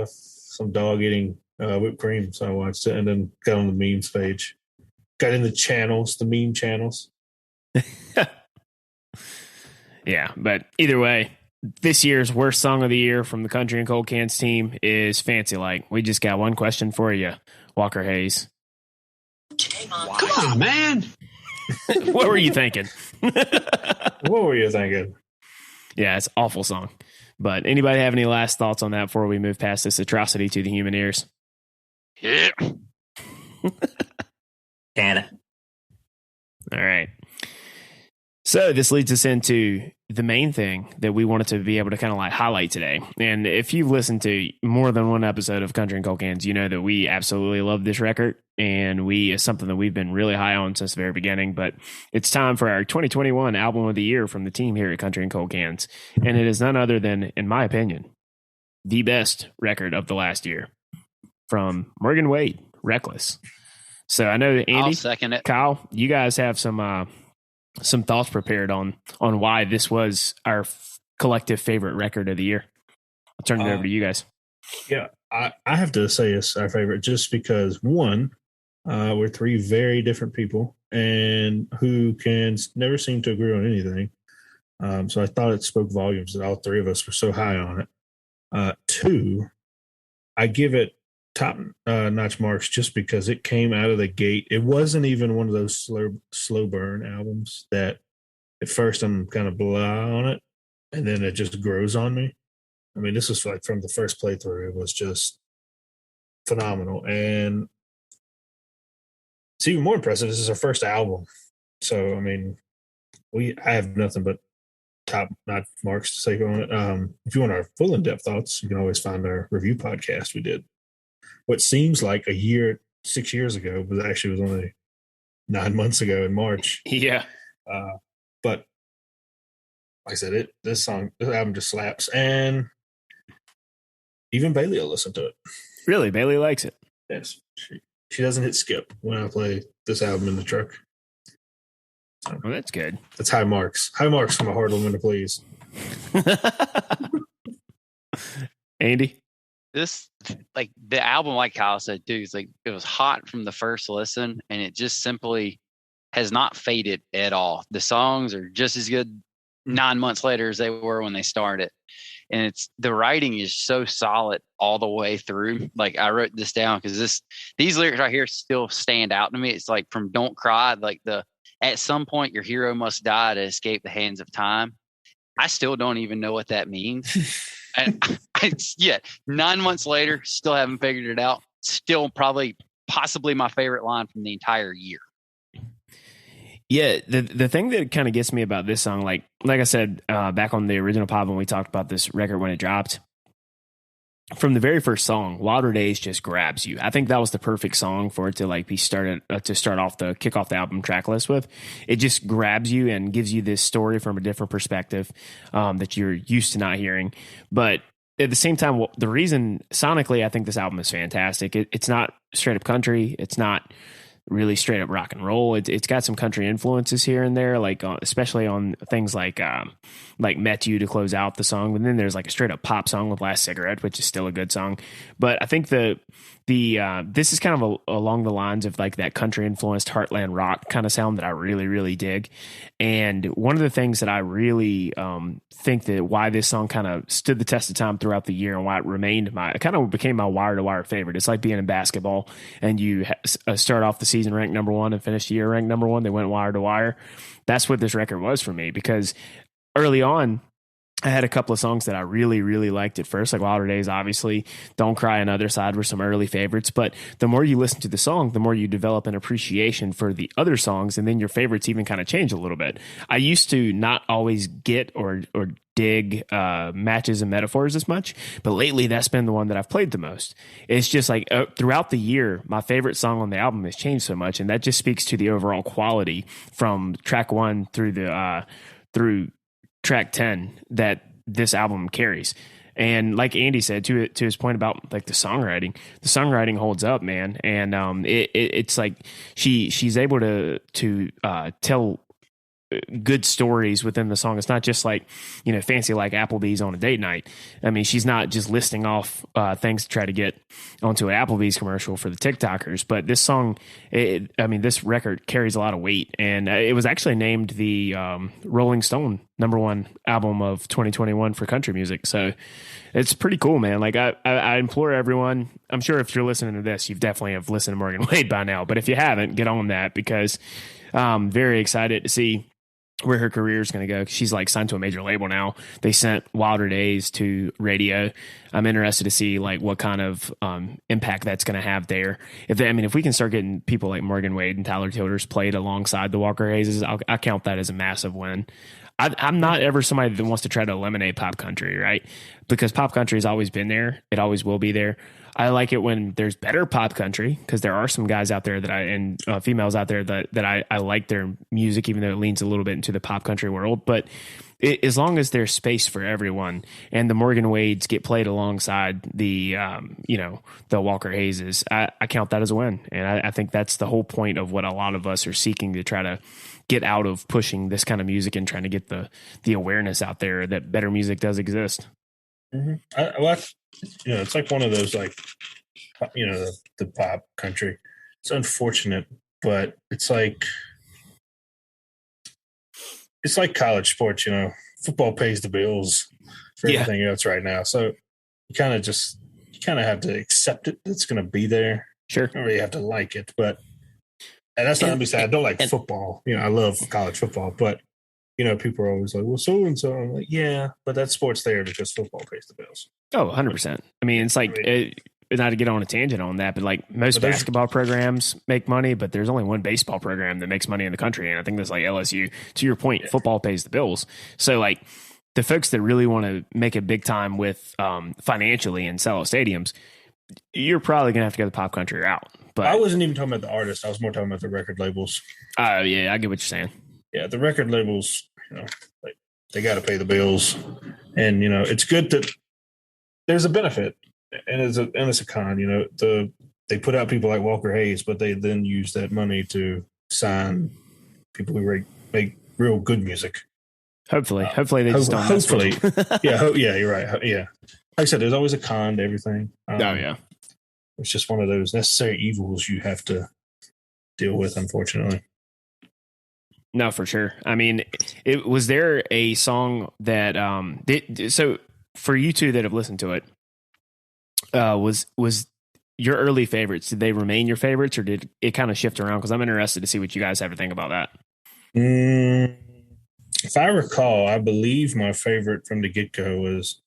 [SPEAKER 4] some dog eating whipped cream, so I watched it, and then got on the memes page. Got in the meme channels.
[SPEAKER 2] Yeah, but either way, this year's worst song of the year from the Country and Cold Cans team is Fancy Like. We just got one question for you, Walker Hayes.
[SPEAKER 1] Come on, man.
[SPEAKER 2] What were you thinking?
[SPEAKER 4] What were you thinking?
[SPEAKER 2] Yeah, it's an awful song. But anybody have any last thoughts on that before we move past this atrocity to the human ears?
[SPEAKER 5] Yeah.
[SPEAKER 3] Damn it.
[SPEAKER 2] All right. So this leads us into the main thing that we wanted to be able to kind of like highlight today. And if you've listened to more than one episode of Country and Cold Cans, you know that we absolutely love this record. And it's something that we've been really high on since the very beginning. But it's time for our 2021 album of the year from the team here at Country and Cold Cans. And it is none other than, in my opinion, the best record of the last year from Morgan Wade, Reckless. So I know that Andy,
[SPEAKER 5] I'll second it.
[SPEAKER 2] Kyle, you guys have some thoughts prepared on why this was our collective favorite record of the year. I'll turn it over to you guys.
[SPEAKER 4] Yeah, I have to say it's our favorite just because, one, we're three very different people and who can never seem to agree on anything. So I thought it spoke volumes that all three of us were so high on it. Two, I give it top notch marks just because it came out of the gate. It wasn't even one of those slow burn albums that at first I'm kind of blah on it and then it just grows on me. I mean, this was like from the first playthrough, it was just phenomenal. And it's even more impressive. This is our first album. So, I mean, I have nothing but top notch marks to say on it. If you want our full in-depth thoughts, you can always find our review podcast we did. What seems like 6 years ago, but actually was only 9 months ago in March.
[SPEAKER 2] Yeah.
[SPEAKER 4] But like I said, this album just slaps. And even Bailey will listen to it.
[SPEAKER 2] Really? Bailey likes it?
[SPEAKER 4] Yes. She doesn't hit skip when I play this album in the truck. So,
[SPEAKER 2] well, that's good.
[SPEAKER 4] That's high marks. High marks from a hard woman to please.
[SPEAKER 2] Andy?
[SPEAKER 5] This, like the album, like Kyle said, dude, it's like it was hot from the first listen, and it just simply has not faded at all. The songs are just as good 9 months later as they were when they started, and the writing is so solid all the way through. Like I wrote this down because these lyrics right here still stand out to me. It's like from "Don't Cry," like at some point your hero must die to escape the hands of time. I still don't even know what that means. And 9 months later, still haven't figured it out. Still possibly my favorite line from the entire year.
[SPEAKER 2] Yeah, the thing that kind of gets me about this song, like I said back on the original pod when we talked about this record when it dropped, from the very first song, Wilder Days just grabs you. I think that was the perfect song for it to like be started to kick off the album track list with. It just grabs you and gives you this story from a different perspective that you're used to not hearing. But at the same time, the reason sonically I think this album is fantastic. It's not straight up country. It's not really straight up rock and roll. It's got some country influences here and there, like especially on things like "Met You" to close out the song. But then there's like a straight up pop song with "Last Cigarette," which is still a good song. But I think this is kind of along the lines of like that country influenced heartland rock kind of sound that I really, really dig. And one of the things that I really think that why this song kind of stood the test of time throughout the year and why it kind of became my wire to wire favorite. It's like being in basketball and you start off the season ranked number one and finish the year ranked number one. They went wire to wire. That's what this record was for me, because early on, I had a couple of songs that I really, really liked at first, like Wilder Days, obviously. Don't Cry and Other Side were some early favorites. But the more you listen to the song, the more you develop an appreciation for the other songs, and then your favorites even kind of change a little bit. I used to not always get or dig Matches and Metaphors as much, but lately that's been the one that I've played the most. It's just like throughout the year, my favorite song on the album has changed so much, and that just speaks to the overall quality from track 1 through track 10 that this album carries. And like Andy said, to his point about like the songwriting holds up, man. And it's like she's able to tell good stories within the song. It's not just like, fancy like Applebee's on a date night. I mean, she's not just listing off things to try to get onto an Applebee's commercial for the TikTokers. But this song, this record carries a lot of weight, and it was actually named the Rolling Stone #1 album of 2021 for country music. So it's pretty cool, man. Like I implore everyone. I'm sure if you're listening to this, you've definitely have listened to Morgan Wade by now. But if you haven't, get on that, because I'm very excited to see where her career is going to go. She's like signed to a major label now. They sent Wilder Days to radio. I'm interested to see like what kind of impact that's going to have there. If we can start getting people like Morgan Wade and Tyler Childers played alongside the Walker Hayes, I count that as a massive win. I'm not ever somebody that wants to try to eliminate pop country, right? Because pop country has always been there. It always will be there. I like it when there's better pop country, because there are some guys out there and females out there that I like their music, even though it leans a little bit into the pop country world. But as long as there's space for everyone, and the Morgan Wades get played alongside the Walker Hayeses, I count that as a win. And I think that's the whole point of what a lot of us are seeking to try to get out of pushing this kind of music and trying to get the awareness out there that better music does exist.
[SPEAKER 4] Mm-hmm. It's like one of those, like, the pop country. It's unfortunate, but it's like college sports. Football pays the bills for everything else right now. So you kind of have to accept it. It's going to be there.
[SPEAKER 2] Sure.
[SPEAKER 4] You don't really have to like it, and that's not me saying I don't like football. I love college football, but people are always like, well, so and so. I'm like, yeah, but that sport's there because football pays the bills.
[SPEAKER 2] Oh, 100%. I mean, it's like, not to get on a tangent on that, but like most basketball programs make money, but there's only one baseball program that makes money in the country. And I think that's like LSU. To your point, football pays the bills. So like the folks that really want to make it big time with financially and sell out stadiums, you're probably going to have to go the pop country route. But
[SPEAKER 4] I wasn't even talking about the artists. I was more talking about the record labels.
[SPEAKER 2] Oh, yeah, I get what you're saying.
[SPEAKER 4] Yeah, the record labels, like, they got to pay the bills. And, it's good that there's a benefit, and it's a con. They put out people like Walker Hayes, but they then use that money to sign people who make real good music.
[SPEAKER 2] Hopefully they just don't.
[SPEAKER 4] Hopefully, yeah, you're right. Yeah, like I said, there's always a con to everything. It's just one of those necessary evils you have to deal with, unfortunately.
[SPEAKER 2] No, for sure. I mean, was there a song that so for you two that have listened to it, was your early favorites, did they remain your favorites, or did it kind of shift around? Because I'm interested to see what you guys have to think about that.
[SPEAKER 4] If I recall, I believe my favorite from the get-go was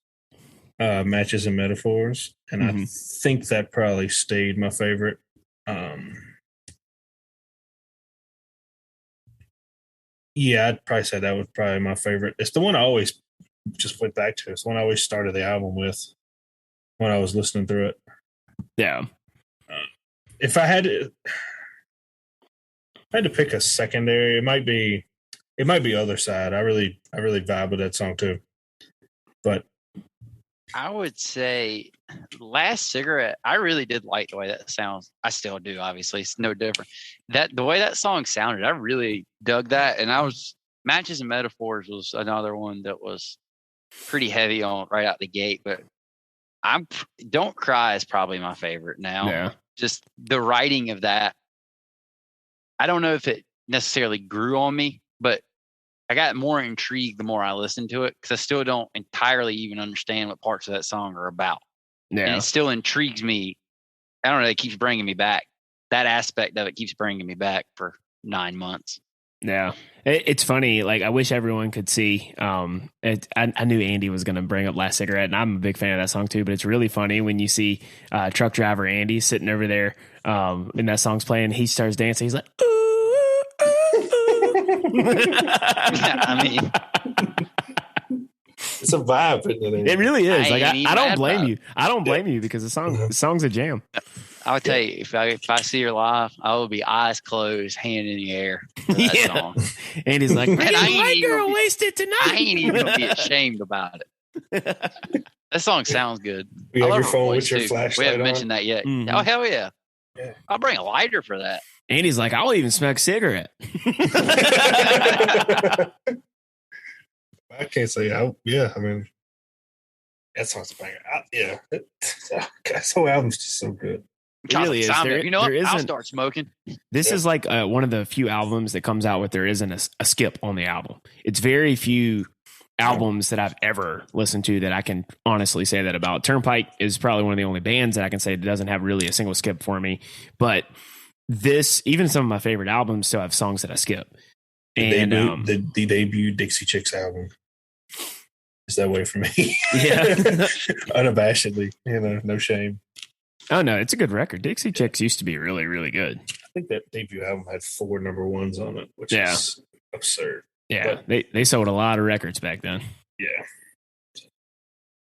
[SPEAKER 4] Matches and Metaphors, and I think that probably stayed my favorite. Yeah, I'd probably say that was probably my favorite. It's the one I always just went back to. It's the one I always started the album with when I was listening through it.
[SPEAKER 2] Yeah.
[SPEAKER 4] If I had to pick a secondary, it might be Other Side. I really vibe with that song too. But
[SPEAKER 5] I would say Last Cigarette, I really did like the way that sounds. I still do, obviously. It's no different. The way that song sounded, I really dug that. And Matches and Metaphors was another one that was pretty heavy on right out the gate. But Don't Cry is probably my favorite now.
[SPEAKER 2] Yeah.
[SPEAKER 5] Just the writing of that. I don't know if it necessarily grew on me, but I got more intrigued the more I listened to it because I still don't entirely even understand what parts of that song are about.
[SPEAKER 2] Yeah.
[SPEAKER 5] And it still intrigues me. I don't know. It keeps bringing me back. That aspect of it keeps bringing me back for 9 months.
[SPEAKER 2] Yeah. It's funny. Like, I wish everyone could see. I knew Andy was going to bring up Last Cigarette, and I'm a big fan of that song too. But it's really funny when you see truck driver Andy sitting over there and that song's playing. He starts dancing. He's like, ooh, ooh, ooh.
[SPEAKER 5] I mean,
[SPEAKER 4] it's a vibe.
[SPEAKER 2] It really is. Like, I don't blame
[SPEAKER 5] about
[SPEAKER 2] you. I don't blame you because the song's a jam.
[SPEAKER 5] I would tell you, if I see her live, I will be eyes closed, hand in the air for that song.
[SPEAKER 2] Andy's like, man,
[SPEAKER 5] I ain't
[SPEAKER 2] white
[SPEAKER 5] even
[SPEAKER 2] girl
[SPEAKER 5] be-
[SPEAKER 2] wasted tonight.
[SPEAKER 5] I ain't even gonna be ashamed about it. That song sounds good.
[SPEAKER 4] You
[SPEAKER 5] I
[SPEAKER 4] have
[SPEAKER 5] love
[SPEAKER 4] your
[SPEAKER 5] her
[SPEAKER 4] phone
[SPEAKER 5] voice,
[SPEAKER 4] with your
[SPEAKER 5] too.
[SPEAKER 4] flashlight
[SPEAKER 5] We haven't
[SPEAKER 4] on?
[SPEAKER 5] mentioned that yet.
[SPEAKER 2] Mhm.
[SPEAKER 5] Oh hell yeah.
[SPEAKER 4] Yeah.
[SPEAKER 5] I'll bring a lighter for that.
[SPEAKER 2] Andy's like, I'll even smoke a cigarette.
[SPEAKER 4] I can't say. I mean, that song's a banger. This whole album's just so good.
[SPEAKER 2] It really is.
[SPEAKER 5] You know what?
[SPEAKER 2] There
[SPEAKER 5] I'll
[SPEAKER 2] isn't-
[SPEAKER 5] start smoking.
[SPEAKER 2] This is like one of the few albums that comes out with there isn't a skip on the album. It's very few albums that I've ever listened to that I can honestly say that about. Turnpike is probably one of the only bands that I can say that doesn't have really a single skip for me. But even some of my favorite albums still have songs that I skip. And
[SPEAKER 4] The debut Dixie Chicks album is that way for me.
[SPEAKER 2] Yeah.
[SPEAKER 4] Unabashedly, no shame.
[SPEAKER 2] Oh no, it's a good record. Dixie Chicks used to be really, really good.
[SPEAKER 4] I think that debut album had 4 number ones on it, which
[SPEAKER 2] Yeah.
[SPEAKER 4] is absurd.
[SPEAKER 2] Yeah, they sold a lot of records back then.
[SPEAKER 4] Yeah. It's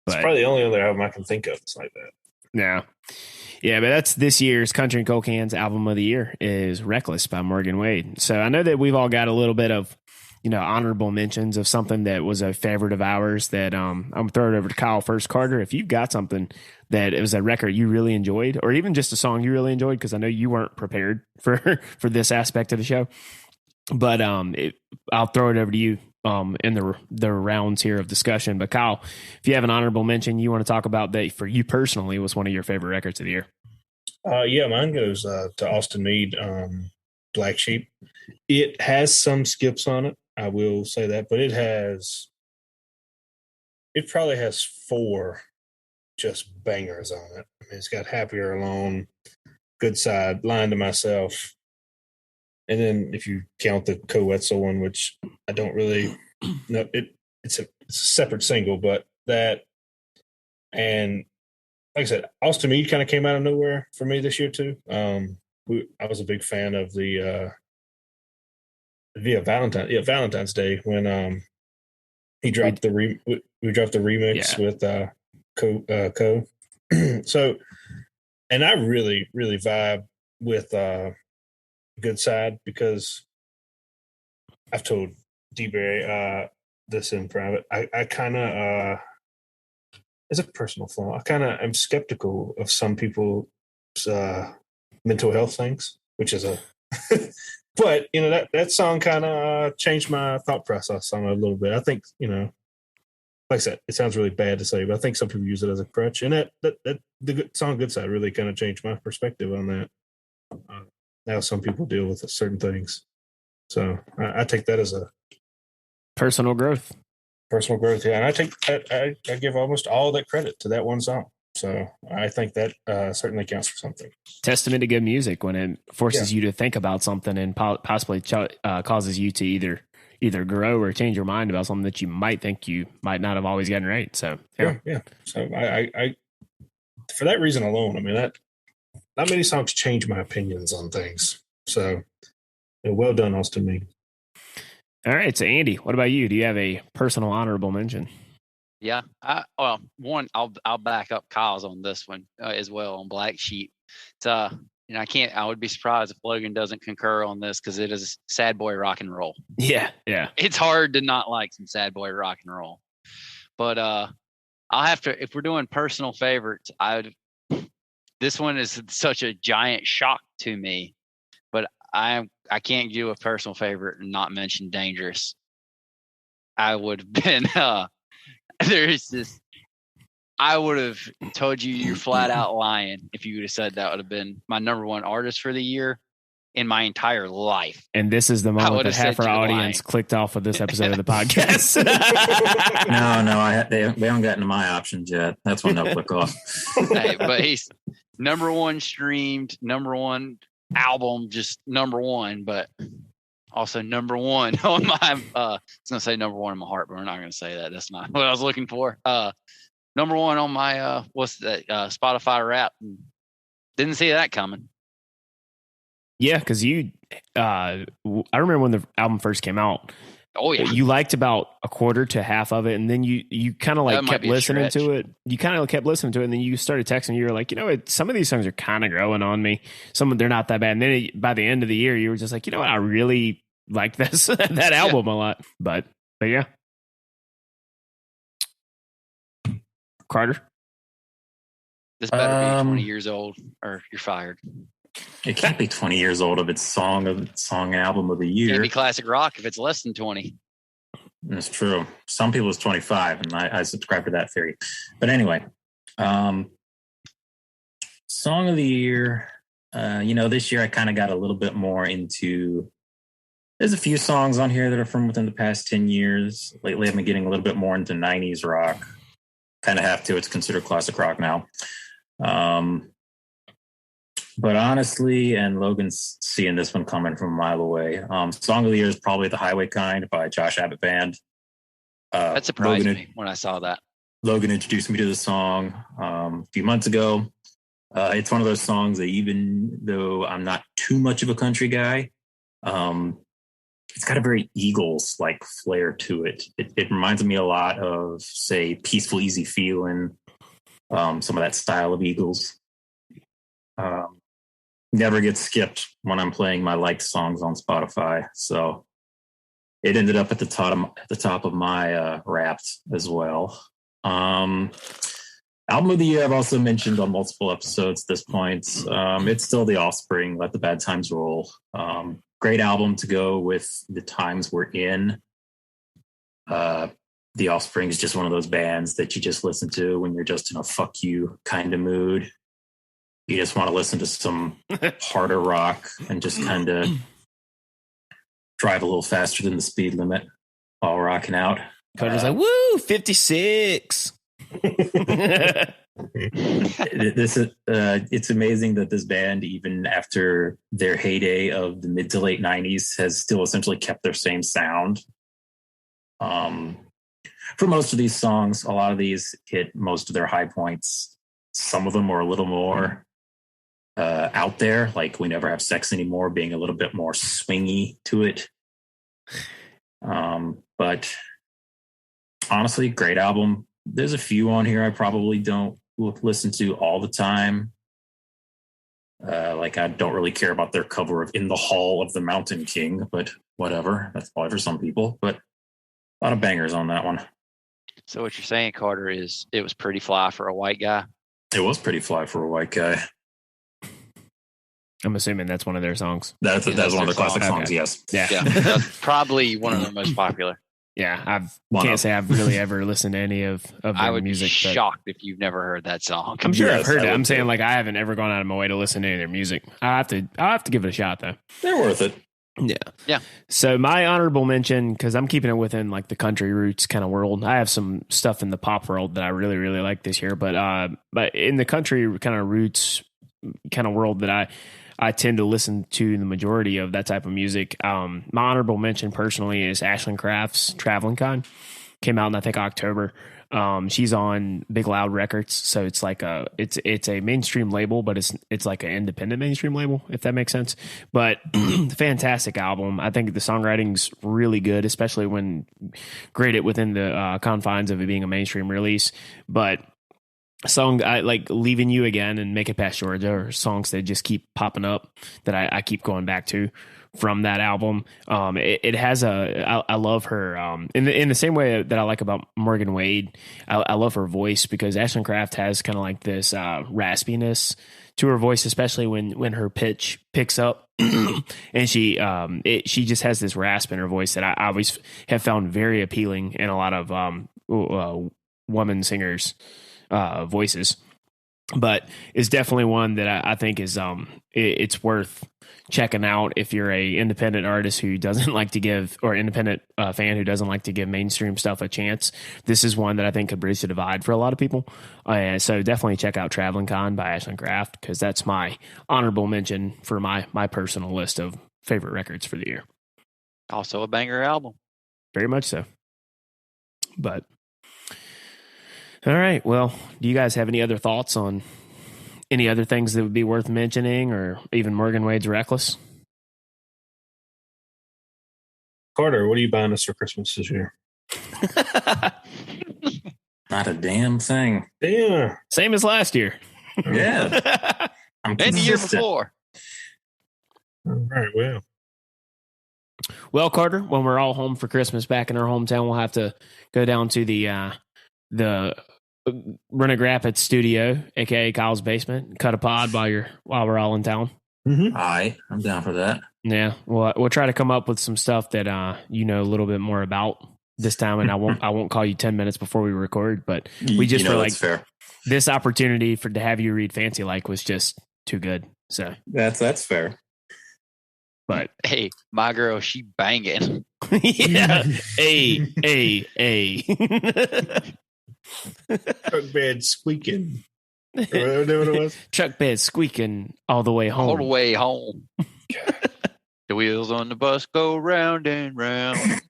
[SPEAKER 2] But
[SPEAKER 4] probably the only other album I can think of that's like that.
[SPEAKER 2] yeah, but that's this year's Country and Cold Cans album of the year is Reckless by Morgan Wade. So I know that we've all got a little bit of, honorable mentions of something that was a favorite of ours that I'm going to throw it over to Kyle first. Carter, if you've got something that it was a record you really enjoyed or even just a song you really enjoyed, because I know you weren't prepared for this aspect of the show, but I'll throw it over to you in the rounds here of discussion. But Kyle, if you have an honorable mention you want to talk about that for you personally was one of your favorite records of the year.
[SPEAKER 4] Yeah, mine goes to Austin Meade, Black Sheep. It has some skips on it, I will say that, but it probably has 4 just bangers on it. I mean, it's got Happier Alone, Good Side, Lying to Myself, and then if you count the Coetzel one, which I don't really know, it's a separate single, but that, and like I said, Austin Meade kind of came out of nowhere for me this year too. I was a big fan of the Valentine's Day when he dropped we dropped the remix with Co. So, and I really vibe with Good Side because I've told D-Berry this in private. I kind of it's a personal flaw. I kind of am skeptical of some people's mental health things, which is but that song kind of changed my thought process on it a little bit. I think like I said, it sounds really bad to say, but I think some people use it as a crutch, and that the song "Good Side" really kind of changed my perspective on that. Now some people deal with certain things, so I take that as a
[SPEAKER 2] Personal growth.
[SPEAKER 4] Yeah, and I take that. I give almost all that credit to that one song. So I think that certainly counts for something.
[SPEAKER 2] Testament to good music when it forces you to think about something and possibly causes you to either grow or change your mind about something that you might think you might not have always gotten right. So
[SPEAKER 4] yeah. So I for that reason alone, I mean, that not many songs change my opinions on things. So well done, Austin Meade.
[SPEAKER 2] All right, so Andy, what about you? Do you have a personal honorable mention?
[SPEAKER 5] Yeah. I'll back up Kyle's on this one as well on Black Sheep. It's I would be surprised if Logan doesn't concur on this because it is sad boy rock and roll.
[SPEAKER 2] Yeah.
[SPEAKER 5] It's hard to not like some sad boy rock and roll. But I'll have to, if we're doing personal favorites, this one is such a giant shock to me, but I can't do a personal favorite and not mention Dangerous. I would have been, I would have told you're flat out lying if you would have said that would have been my number one artist for the year in my entire life.
[SPEAKER 2] And this is the moment that half our audience clicked off of this episode of the podcast.
[SPEAKER 3] No, they haven't gotten to my options yet. That's when they'll click off.
[SPEAKER 5] Hey, but he's number one streamed, number one album, just number one, but also number one on my, I was going to say number one in my heart, but we're not going to say that. That's not what I was looking for. Number one on my, Spotify rap. Didn't see that coming.
[SPEAKER 2] Yeah, because I remember when the album first came out.
[SPEAKER 5] Oh yeah,
[SPEAKER 2] you liked about a quarter to half of it, and then you kind of like kept listening to it. You kind of kept listening to it, and then you started texting. You were like, some of these songs are kind of growing on me. Some of they're not that bad. And then by the end of the year, you were just like, I really liked that album a lot. But yeah, Carter,
[SPEAKER 5] this better be 20 years old, or you're fired.
[SPEAKER 3] It can't be 20 years old if it's song album of the year. It
[SPEAKER 5] can't be classic rock if it's less than 20.
[SPEAKER 3] That's true. Some people it's 25, and I subscribe to that theory. But anyway, song of the year. This year I kind of got a little bit more into. There's a few songs on here that are from within the past 10 years. Lately, I've been getting a little bit more into 90s rock. Kind of have to. It's considered classic rock now. But honestly, and Logan's seeing this one coming from a mile away. Song of the year is probably The Highway Kind by Josh Abbott Band.
[SPEAKER 5] That surprised me when I saw that.
[SPEAKER 3] Logan introduced me to the song a few months ago. It's one of those songs that even though I'm not too much of a country guy, it's got a very Eagles-like flair to it. It reminds me a lot of, say, Peaceful, Easy Feeling, some of that style of Eagles. Never gets skipped when I'm playing my liked songs on Spotify. So it ended up at the top of my Wrapped as well. Album of the year, I've also mentioned on multiple episodes at this point. It's still The Offspring, Let the Bad Times Roll. Great album to go with the times we're in. The Offspring is just one of those bands that you just listen to when you're just in a fuck you kind of mood. You just want to listen to some harder rock and just kind of drive a little faster than the speed limit while rocking out.
[SPEAKER 2] Carter's like, woo, 56.
[SPEAKER 3] It's amazing that this band, even after their heyday of the mid to late 90s, has still essentially kept their same sound. For most of these songs, a lot of these hit most of their high points. Some of them are a little more out there, like We Never Have Sex Anymore being a little bit more swingy to it. But honestly, great album. There's a few on here I probably don't listen to all the time. Like I don't really care about their cover of In the Hall of the Mountain King, but whatever. That's probably for some people, but a lot of bangers on that one.
[SPEAKER 5] So what you're saying, Carter, is it was pretty fly for a white guy?
[SPEAKER 3] It was pretty fly for a white guy.
[SPEAKER 2] I'm assuming that's one of their songs.
[SPEAKER 3] That's one of their classic songs, okay. Yes.
[SPEAKER 5] Yeah. That's probably one of their most popular.
[SPEAKER 2] Yeah, can't say I've really ever listened to any of their music.
[SPEAKER 5] I would be shocked if you've never heard that song.
[SPEAKER 2] I'm sure I've heard it. I'm saying like I haven't ever gone out of my way to listen to any of their music. I'll have to give it a shot though.
[SPEAKER 3] They're worth it.
[SPEAKER 5] Yeah.
[SPEAKER 2] So my honorable mention, because I'm keeping it within like the country roots kind of world. I have some stuff in the pop world that I really, really like this year, but in the country kind of roots kind of world that I tend to listen to the majority of that type of music. My honorable mention personally is Ashlyn Craft's Traveling Kind. Came out in I think October. She's on Big Loud Records, so it's like it's a mainstream label, but it's like an independent mainstream label, if that makes sense. But fantastic album. I think the songwriting's really good, especially when graded within the confines of it being a mainstream release. But song I like Leaving You Again and Make It Past Georgia are songs that just keep popping up that I keep going back to from that album. It has I love her in the same way that I like about Morgan Wade. I love her voice because Ashlyn Craft has kind of like this raspiness to her voice, especially when her pitch picks up. And she just has this rasp in her voice that I always have found very appealing in a lot of woman singers' voices. But it's definitely one that I think is it's worth checking out if you're a independent artist who doesn't like to give, or independent fan who doesn't like to give mainstream stuff a chance. This is one that I think could bridge the divide for a lot of people. So definitely check out Traveling Con by Ashlyn Craft, because that's my honorable mention for my personal list of favorite records for the year.
[SPEAKER 5] Also a banger album.
[SPEAKER 2] Very much so. But all right. Well, do you guys have any other thoughts on any other things that would be worth mentioning, or even Morgan Wade's Reckless?
[SPEAKER 4] Carter, what are you buying us for Christmas this year?
[SPEAKER 3] Not a damn thing.
[SPEAKER 4] Yeah.
[SPEAKER 2] Same as last year.
[SPEAKER 3] Yeah. I'm
[SPEAKER 5] And the year
[SPEAKER 3] consistent.
[SPEAKER 5] before.
[SPEAKER 4] All right. Well,
[SPEAKER 2] Well, Carter, when we're all home for Christmas back in our hometown, we'll have to go down to the Rennick Rapids studio, aka Kyle's basement, cut a pod while we're all in town.
[SPEAKER 4] mm-hmm.
[SPEAKER 3] I'm down for that.
[SPEAKER 2] Yeah, we'll try to come up with some stuff that you know a little bit more about this time, and I won't call you 10 minutes before we record, but we just were like,
[SPEAKER 3] fair.
[SPEAKER 2] this opportunity to have you read Fancy Like was just too good. So
[SPEAKER 3] That's fair.
[SPEAKER 2] but
[SPEAKER 5] Hey, my girl, she banging.
[SPEAKER 2] yeah, a.
[SPEAKER 4] Truck bed squeaking. Or whatever it was.
[SPEAKER 2] Truck bed squeaking all the way home.
[SPEAKER 5] All the way home. The wheels on the bus go round and round.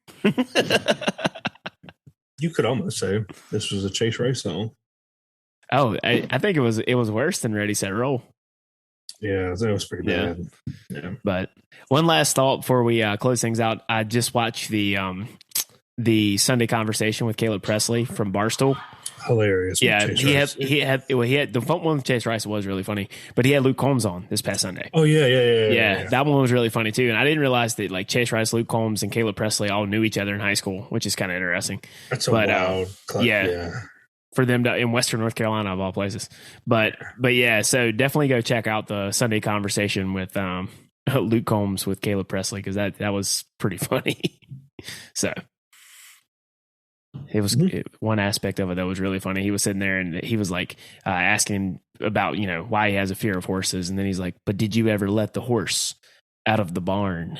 [SPEAKER 4] You could almost say this was a Chase Rice song.
[SPEAKER 2] Oh, I think it was worse than Ready Set Roll.
[SPEAKER 4] Yeah, that was pretty
[SPEAKER 2] Yeah.
[SPEAKER 4] bad. Yeah.
[SPEAKER 2] But one last thought before we close things out. I just watched the Sunday Conversation with Caleb Presley from Barstool.
[SPEAKER 4] Hilarious. with
[SPEAKER 2] Yeah,
[SPEAKER 4] Chase
[SPEAKER 2] he
[SPEAKER 4] Rice.
[SPEAKER 2] had the one with Chase Rice was really funny, but he had Luke Combs on this past Sunday.
[SPEAKER 4] Oh yeah.
[SPEAKER 2] Yeah, that one was really funny too. And I didn't realize that like Chase Rice, Luke Combs, and Caleb Presley all knew each other in high school, which is kind of interesting.
[SPEAKER 4] That's a
[SPEAKER 2] but,
[SPEAKER 4] wild.
[SPEAKER 2] yeah. For them to in Western North Carolina of all places. But yeah, so definitely go check out the Sunday Conversation with Luke Combs with Caleb Presley, because that was pretty funny. So it was one aspect of it that was really funny. He was sitting there and he was like asking about, you know, why he has a fear of horses. And then he's like, but did you ever let the horse out of the barn?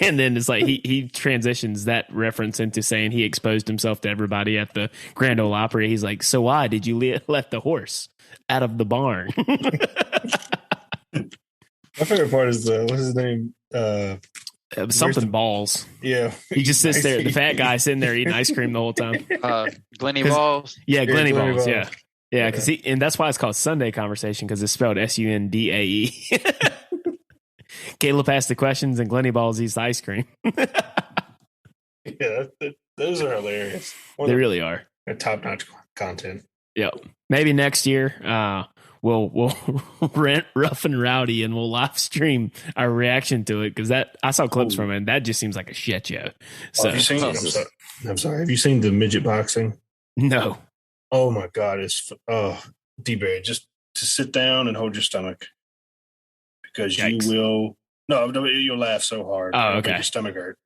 [SPEAKER 2] And then it's like he transitions that reference into saying he exposed himself to everybody at the Grand Ole Opry. He's like, so why did you let the horse out of the barn?
[SPEAKER 4] My favorite part is what's his name?
[SPEAKER 2] Something balls.
[SPEAKER 4] Yeah,
[SPEAKER 2] He just sits there, the fat guy sitting there eating ice cream the whole time.
[SPEAKER 5] Glenny Balls.
[SPEAKER 2] Yeah, Glenny
[SPEAKER 4] Glenny
[SPEAKER 2] balls.
[SPEAKER 4] Balls.
[SPEAKER 2] Yeah, because and that's why it's called Sunday Conversation, because it's spelled Sundae. Caleb asked the questions and Glenny Balls eats the ice cream.
[SPEAKER 4] yeah. Those are hilarious.
[SPEAKER 2] They really are.
[SPEAKER 4] Top notch content.
[SPEAKER 2] Yep. Maybe next year we'll rent Rough and Rowdy and we'll live stream our reaction to it, because that I saw clips from it and that just seems like a shit show. So
[SPEAKER 4] Have you seen? I'm sorry. Have you seen the midget boxing?
[SPEAKER 2] no.
[SPEAKER 4] Oh my God! It's D-Barry, just to sit down and hold your stomach, because
[SPEAKER 2] Yikes.
[SPEAKER 4] you will. No, you'll laugh so hard.
[SPEAKER 2] Oh,
[SPEAKER 4] it'll
[SPEAKER 2] okay.
[SPEAKER 4] make your stomach hurt.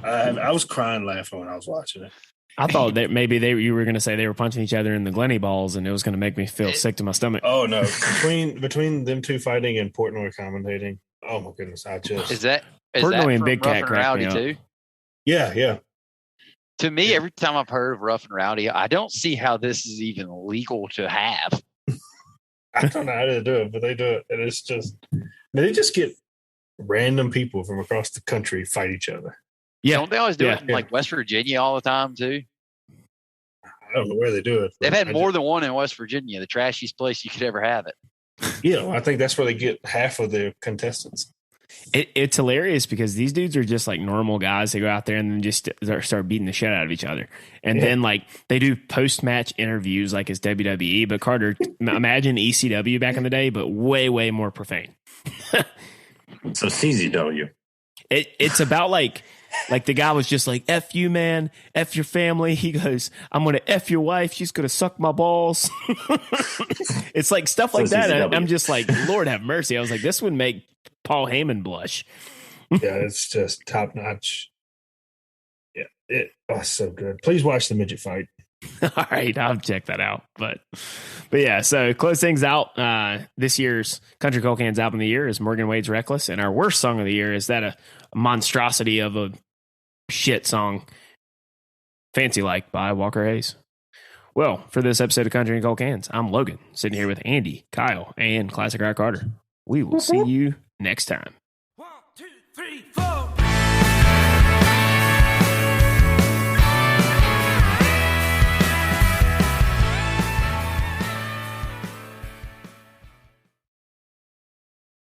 [SPEAKER 4] I was crying laughing when I was watching it.
[SPEAKER 2] I thought that maybe you were going to say they were punching each other in the Glenny Balls and it was going to make me feel sick to my stomach.
[SPEAKER 4] Oh no! Between them two fighting and Portnoy commentating. Oh my goodness!
[SPEAKER 5] Is that
[SPEAKER 2] Portnoy and
[SPEAKER 5] from
[SPEAKER 2] Big
[SPEAKER 5] Rough
[SPEAKER 2] Cat
[SPEAKER 5] and
[SPEAKER 2] cracked me
[SPEAKER 5] Rowdy
[SPEAKER 2] up.
[SPEAKER 5] too?
[SPEAKER 4] Yeah.
[SPEAKER 5] To me, every time I've heard of Rough and Rowdy, I don't see how this is even legal to have.
[SPEAKER 4] I don't know how to do it, but they do it, and it's just they just get random people from across the country fight each other.
[SPEAKER 2] Yeah.
[SPEAKER 5] Don't they always do it in
[SPEAKER 4] Yeah.
[SPEAKER 5] like West Virginia all the time too?
[SPEAKER 4] I don't know where they do it.
[SPEAKER 5] They've
[SPEAKER 4] but
[SPEAKER 5] had
[SPEAKER 4] I
[SPEAKER 5] more than one in West Virginia, the trashiest place you could ever have it.
[SPEAKER 4] Yeah, I think that's where they get half of the contestants.
[SPEAKER 2] It's hilarious because these dudes are just like normal guys. They go out there and then just start beating the shit out of each other. And
[SPEAKER 4] Yeah.
[SPEAKER 2] then like they do post-match interviews like it's WWE. But Carter, imagine ECW back in the day, but way, way more profane.
[SPEAKER 3] So CZW.
[SPEAKER 2] It's about like the guy was just like, F you, man, F your family. He goes, I'm going to F your wife. She's going to suck my balls. It's like stuff like that. And I'm just like, Lord have mercy. I was like, this would make Paul Heyman blush.
[SPEAKER 4] Yeah, it's just top notch. Yeah, so good. Please watch the midget fight.
[SPEAKER 2] All right, I'll check that out. But yeah, so close things out. This year's Country Cold Cans album of the year is Morgan Wade's Reckless, and our worst song of the year is that a monstrosity of a shit song, Fancy Like by Walker Hayes. Well, for this episode of Country and Cold Cans, I'm Logan, sitting here with Andy, Kyle, and Classic Rock Carter. We will see you next time.
[SPEAKER 6] 1, 2, 3, 4.